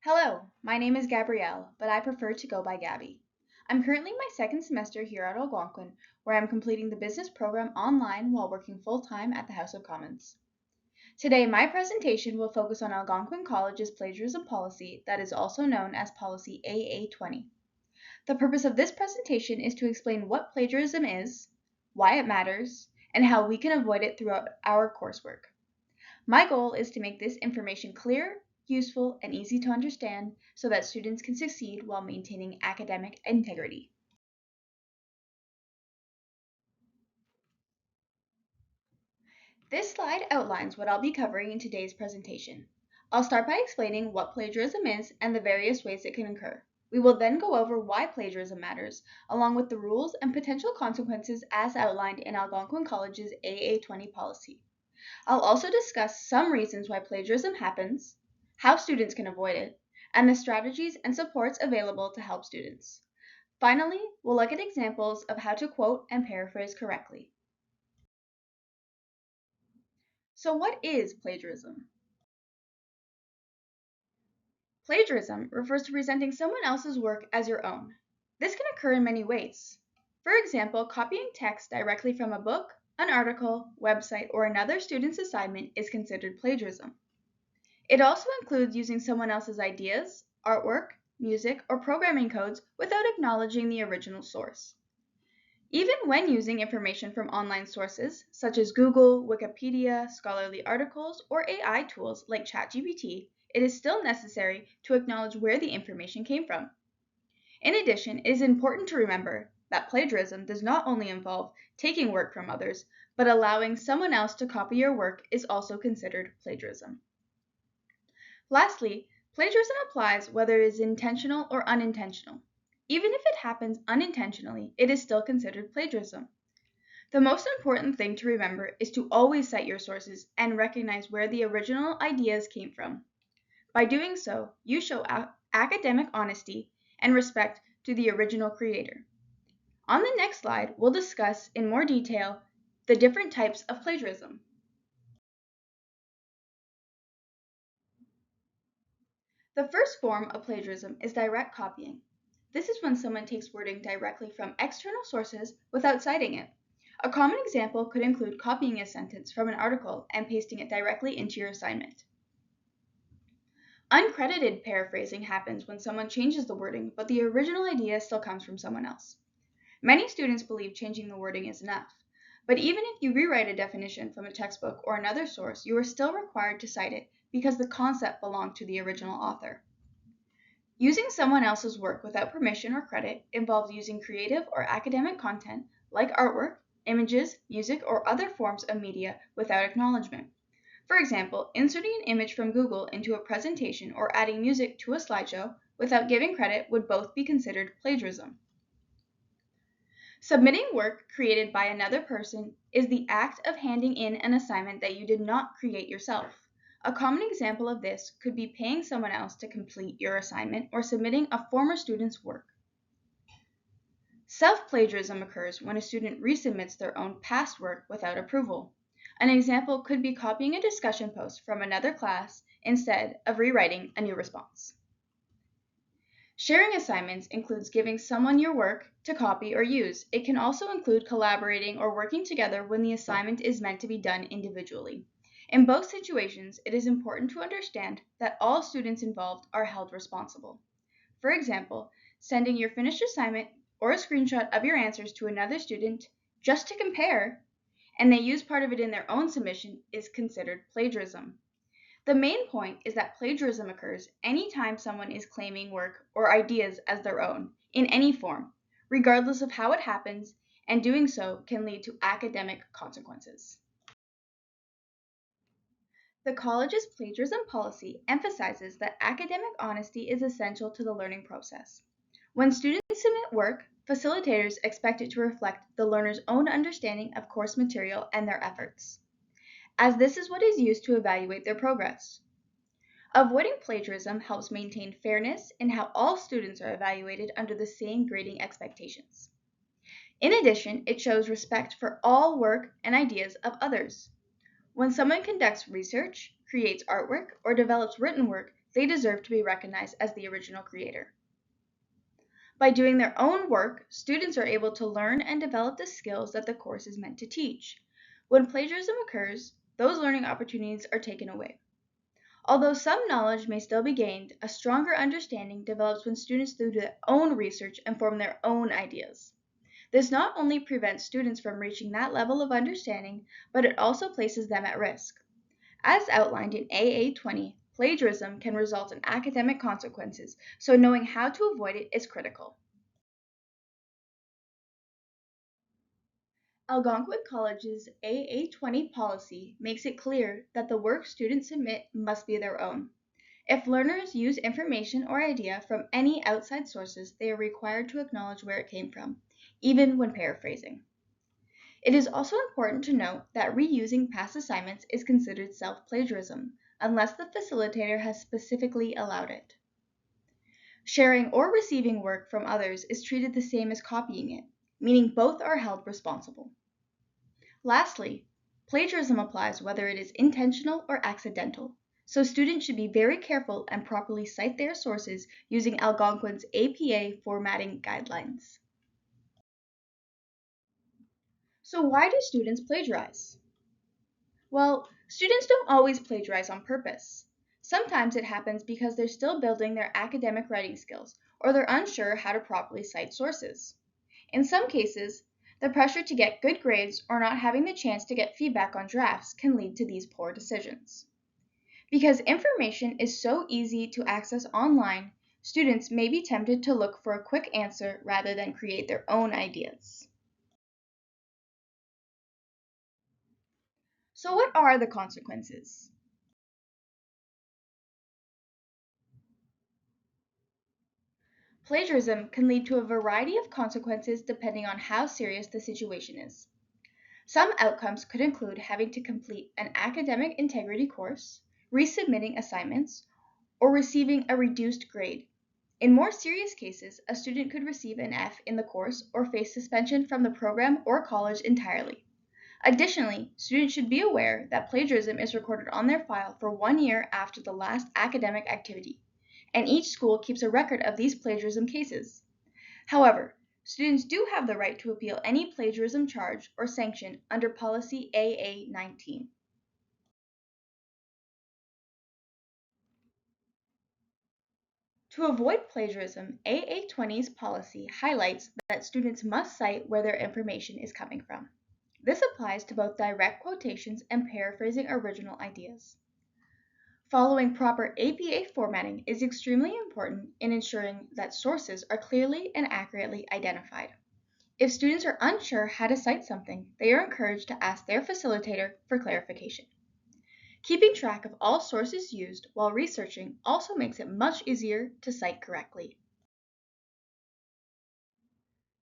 Hello, my name is Gabrielle, but I prefer to go by Gabby. I'm currently in my second semester here at Algonquin, where I'm completing the business program online while working full-time at the House of Commons. Today, my presentation will focus on Algonquin College's plagiarism policy that is also known as Policy AA20. The purpose of this presentation is to explain what plagiarism is, why it matters, and how we can avoid it throughout our coursework. My goal is to make this information clear, useful, and easy to understand so that students can succeed while maintaining academic integrity. This slide outlines what I'll be covering in today's presentation. I'll start by explaining what plagiarism is and the various ways it can occur. We will then go over why plagiarism matters, along with the rules and potential consequences as outlined in Algonquin College's AA20 policy. I'll also discuss some reasons why plagiarism happens, how students can avoid it, and the strategies and supports available to help students. Finally, we'll look at examples of how to quote and paraphrase correctly. So what is plagiarism? Plagiarism refers to presenting someone else's work as your own. This can occur in many ways. For example, copying text directly from a book, an article, website, or another student's assignment is considered plagiarism. It also includes using someone else's ideas, artwork, music, or programming codes without acknowledging the original source. Even when using information from online sources, such as Google, Wikipedia, scholarly articles, or AI tools like ChatGPT, it is still necessary to acknowledge where the information came from. In addition, it is important to remember that plagiarism does not only involve taking work from others, but allowing someone else to copy your work is also considered plagiarism. Lastly, plagiarism applies whether it is intentional or unintentional. Even if it happens unintentionally, it is still considered plagiarism. The most important thing to remember is to always cite your sources and recognize where the original ideas came from. By doing so, you show academic honesty and respect to the original creator. On the next slide, we'll discuss in more detail the different types of plagiarism. The first form of plagiarism is direct copying. This is when someone takes wording directly from external sources without citing it. A common example could include copying a sentence from an article and pasting it directly into your assignment. Uncredited paraphrasing happens when someone changes the wording, but the original idea still comes from someone else. Many students believe changing the wording is enough, but even if you rewrite a definition from a textbook or another source, you are still required to cite it because the concept belonged to the original author. Using someone else's work without permission or credit involves using creative or academic content like artwork, images, music, or other forms of media without acknowledgement. For example, inserting an image from Google into a presentation or adding music to a slideshow without giving credit would both be considered plagiarism. Submitting work created by another person is the act of handing in an assignment that you did not create yourself. A common example of this could be paying someone else to complete your assignment or submitting a former student's work. Self-plagiarism occurs when a student resubmits their own past work without approval. An example could be copying a discussion post from another class instead of rewriting a new response. Sharing assignments includes giving someone your work to copy or use. It can also include collaborating or working together when the assignment is meant to be done individually. In both situations, it is important to understand that all students involved are held responsible. For example, sending your finished assignment or a screenshot of your answers to another student just to compare, and they use part of it in their own submission is considered plagiarism. The main point is that plagiarism occurs anytime someone is claiming work or ideas as their own, in any form, regardless of how it happens, and doing so can lead to academic consequences. The college's plagiarism policy emphasizes that academic honesty is essential to the learning process. When students submit work, facilitators expect it to reflect the learner's own understanding of course material and their efforts, as this is what is used to evaluate their progress. Avoiding plagiarism helps maintain fairness in how all students are evaluated under the same grading expectations. In addition, it shows respect for all work and ideas of others. When someone conducts research, creates artwork, or develops written work, they deserve to be recognized as the original creator. By doing their own work, students are able to learn and develop the skills that the course is meant to teach. When plagiarism occurs, those learning opportunities are taken away. Although some knowledge may still be gained, a stronger understanding develops when students do their own research and form their own ideas. This not only prevents students from reaching that level of understanding, but it also places them at risk. As outlined in AA20, plagiarism can result in academic consequences, so knowing how to avoid it is critical. Algonquin College's AA20 policy makes it clear that the work students submit must be their own. If learners use information or idea from any outside sources, they are required to acknowledge where it came from, even when paraphrasing. It is also important to note that reusing past assignments is considered self-plagiarism, unless the facilitator has specifically allowed it. Sharing or receiving work from others is treated the same as copying it, meaning both are held responsible. Lastly, plagiarism applies whether it is intentional or accidental, so students should be very careful and properly cite their sources using Algonquin's APA formatting guidelines. So why do students plagiarize? Well, students don't always plagiarize on purpose. Sometimes it happens because they're still building their academic writing skills, or they're unsure how to properly cite sources. In some cases, the pressure to get good grades or not having the chance to get feedback on drafts can lead to these poor decisions. Because information is so easy to access online, students may be tempted to look for a quick answer rather than create their own ideas. So what are the consequences? Plagiarism can lead to a variety of consequences depending on how serious the situation is. Some outcomes could include having to complete an academic integrity course, resubmitting assignments, or receiving a reduced grade. In more serious cases, a student could receive an F in the course or face suspension from the program or college entirely. Additionally, students should be aware that plagiarism is recorded on their file for 1 year after the last academic activity, and each school keeps a record of these plagiarism cases. However, students do have the right to appeal any plagiarism charge or sanction under policy AA19. To avoid plagiarism, AA20's policy highlights that students must cite where their information is coming from. This applies to both direct quotations and paraphrasing original ideas. Following proper APA formatting is extremely important in ensuring that sources are clearly and accurately identified. If students are unsure how to cite something, they are encouraged to ask their facilitator for clarification. Keeping track of all sources used while researching also makes it much easier to cite correctly.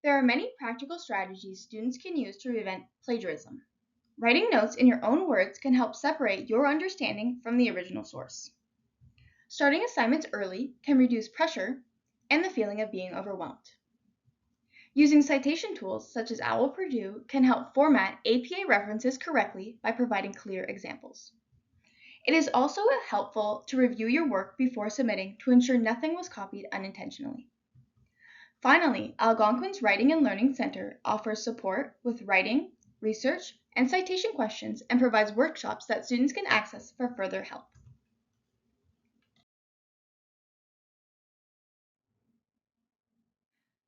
There are many practical strategies students can use to prevent plagiarism. Writing notes in your own words can help separate your understanding from the original source. Starting assignments early can reduce pressure and the feeling of being overwhelmed. Using citation tools such as OWL Purdue can help format APA references correctly by providing clear examples. It is also helpful to review your work before submitting to ensure nothing was copied unintentionally. Finally, Algonquin's Writing and Learning Center offers support with writing, research, and citation questions and provides workshops that students can access for further help.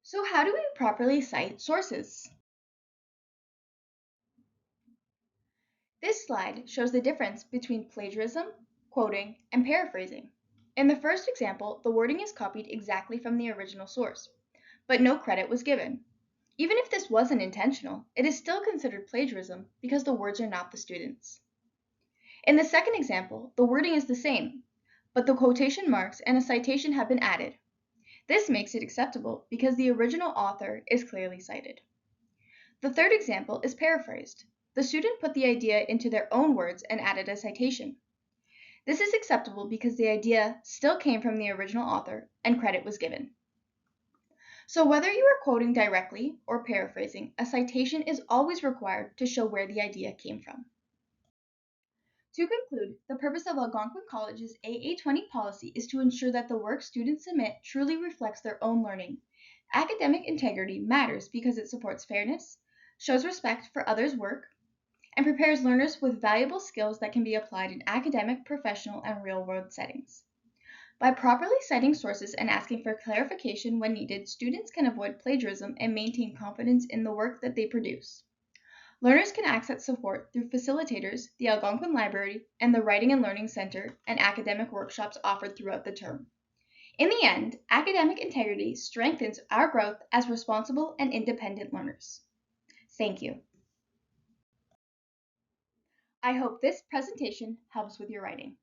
So how do we properly cite sources? This slide shows the difference between plagiarism, quoting, and paraphrasing. In the first example, the wording is copied exactly from the original source, but no credit was given. Even if this wasn't intentional, it is still considered plagiarism because the words are not the student's. In the second example, the wording is the same, but the quotation marks and a citation have been added. This makes it acceptable because the original author is clearly cited. The third example is paraphrased. The student put the idea into their own words and added a citation. This is acceptable because the idea still came from the original author and credit was given. So whether you are quoting directly or paraphrasing, a citation is always required to show where the idea came from. To conclude, the purpose of Algonquin College's AA20 policy is to ensure that the work students submit truly reflects their own learning. Academic integrity matters because it supports fairness, shows respect for others' work, and prepares learners with valuable skills that can be applied in academic, professional, and real-world settings. By properly citing sources and asking for clarification when needed, students can avoid plagiarism and maintain confidence in the work that they produce. Learners can access support through facilitators, the Algonquin Library, and the Writing and Learning Center and academic workshops offered throughout the term. In the end, academic integrity strengthens our growth as responsible and independent learners. Thank you. I hope this presentation helps with your writing.